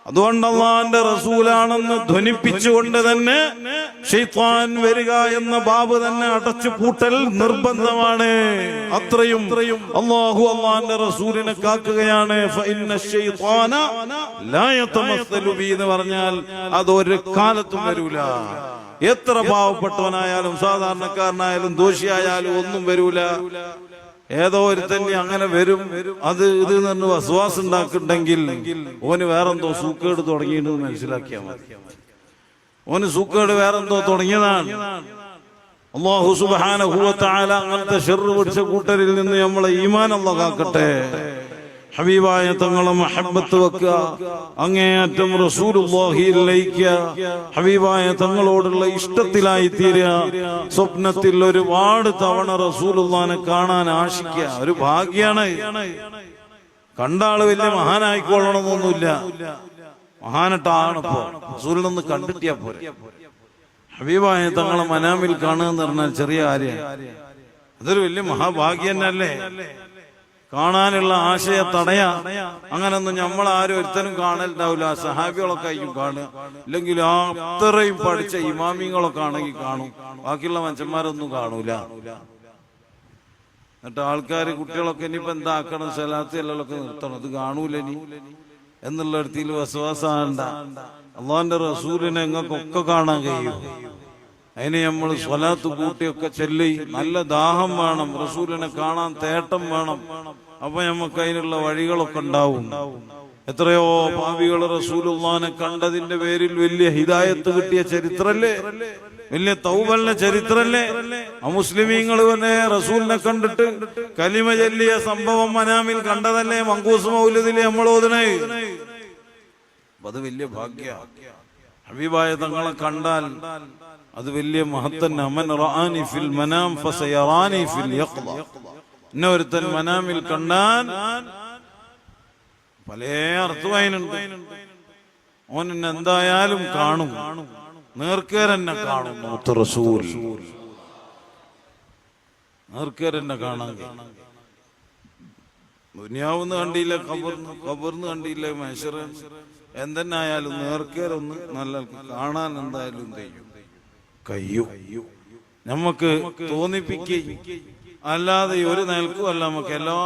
അതുകൊണ്ട് അല്ലാഹുവിന്റെ റസൂലാണെന്ന് ധ്വനിപ്പിച്ചുകൊണ്ട് തന്നെ ശൈത്താൻ വരിക എന്ന ബാബ് തന്നെ അടച്ചു പൂട്ടൽ നിർബന്ധമാണ്. അത്രയും അല്ലാഹു അല്ലാഹുവിന്റെ റസൂലിനെ കാക്കുകയാണ്. ഫഇന്ന ശൈത്താന ലാ യതമസ്സലു ബി എന്ന് പറഞ്ഞാൽ അതൊരു കാലത്തും വരൂല. എത്ര പാവപ്പെട്ടവനായാലും സാധാരണക്കാരനായാലും ദോഷിയായാലും ഒന്നും വരൂല. ഏതോ ഒരുത്തന്നെ അങ്ങനെ വരും. അത് ഇത് നിന്ന് വസ്വാസം ഉണ്ടാക്കുന്നുണ്ടെങ്കിൽ ഓന് വേറെന്തോ സൂക്കേട് തുടങ്ങിയിട്ട് മനസ്സിലാക്കിയാൽ മതി. ഓന് സൂക്കേട് വേറെന്തോ തുടങ്ങിയതാണ്. അല്ലാഹു സുബ്ഹാനഹു വ തആല അങ്ങനത്തെ ശർറ് പിടിച്ച കൂട്ടരിൽ നിന്ന് നമ്മളെ ഈമാൻ അല്ലാഹു കാക്കട്ടെ. ഹബീബായ തങ്ങളെ മഹബ്ബത്ത് വെക്കുക, അങ്ങേയറ്റം റസൂലുള്ളാഹിയിൽ ലയിക്കുക, ഹബീബായ തങ്ങളോടുള്ള ഇഷ്ടത്തിലായി തീരുക, സ്വപ്നത്തിൽ ഒരുപാട് തവണ റസൂലുള്ളാഹിനെ കാണാൻ ആശിക്കുക. ഒരു ഭാഗ്യാണ്. കണ്ട ആള് വലിയ മഹാനായിക്കൊള്ളണമെന്നൊന്നുമില്ല. മഹാനട്ടാണ് ഇപ്പോ റസൂലിനൊന്ന് കണ്ടിട്ടിയാ പോരെ. ഹബീബായ തങ്ങളെ മനാമിൽ കാണുക എന്ന് പറഞ്ഞാൽ ചെറിയ കാര്യമാണ്. അതൊരു വലിയ മഹാഭാഗ്യം തന്നെയല്ലേ. കാണാനുള്ള ആശയ തടയാ. അങ്ങനൊന്നും നമ്മളാരും ഒരുത്തനും കാണലുണ്ടാവില്ല. സഹാബികളൊക്കെ ആയിരിക്കും കാണുക. ഇല്ലെങ്കിൽ അത്രയും പഠിച്ച ഇമാമിങ്ങളൊക്കെ ആണെങ്കിൽ കാണും. ബാക്കിയുള്ള മനുഷ്യന്മാരൊന്നും കാണൂല. എന്നിട്ട് ആൾക്കാര് കുട്ടികളൊക്കെ ഇനിയിപ്പോ എന്താക്കണം, സലാത്ത് എല്ലൊക്കെ നിർത്തണം, അത് കാണൂല ഇനി എന്നുള്ള ഇടത്തിൽ വസ്വാസാണ്ട. അള്ളാന്റെ റസൂലിനെ നിങ്ങൾക്കൊക്കെ കാണാൻ കഴിയും. അതിന് നമ്മൾ സ്വലാത്ത് കൂട്ടിയൊക്കെ ചൊല്ലി നല്ല ദാഹം വേണം, റസൂലിനെ കാണാൻ തേട്ടം വേണം. അപ്പൊ നമുക്ക് അതിനുള്ള വഴികളൊക്കെ ഉണ്ടാവും. എത്രയോ പാപികൾ റസൂലുള്ളാഹിനെ കണ്ടതിന്റെ പേരിൽ വലിയ ഹിദായത്ത് കിട്ടിയ ചരിത്രല്ലേ, വലിയ തൗബലിന്റെ ചരിത്രല്ലേ. മുസ്ലിമീങ്ങൾ തന്നെ റസൂലിനെ കണ്ടിട്ട് കലിമ ചൊല്ലിയ സംഭവം മനാമിൽ കണ്ടതല്ലേ, മങ്കൂസ് മൗലിദിലെ നമ്മൾ ഓതുന്നേ. അത് വലിയ ഭാഗ്യ. ഹബീബായ തങ്ങളെ കണ്ടാൽ അത് വലിയ മഹത്തൻ. അമൻ റആനി ഫിൽ മനാം ഫസയറാനി ഫിൽ യഖ്ള. ഇന്നൊരുത്തൻ മനാമിൽ കണ്ടാൽ പല അർത്ഥവായിനുണ്ട്. ഓൻ എന്നെ എന്തായാലും കാണും, നേർക്കേരെന്നെ കാണും. റസൂൽ നേർക്കേരെന്നെ കാണാൻ. ദുനിയാവെന്ന് കണ്ടില്ല, ഖബർന്ന് കണ്ടില്ല, മഹ്ശറ് എന്തെന്നായാലും നേർക്കേരൊന്ന് നല്ല കാണാൻ എന്തായാലും കഴിയും. നമുക്ക് തോന്നിപ്പിക്കുകയും അല്ലാതെ ഒരു നിലക്കും അല്ല, നമുക്ക് എല്ലാ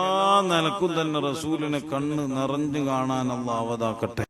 നിലക്കും തന്നെ റസൂലിനെ കണ്ണ് നിറഞ്ഞു കാണാൻ അല്ലാഹു അവതാക്കട്ടെ.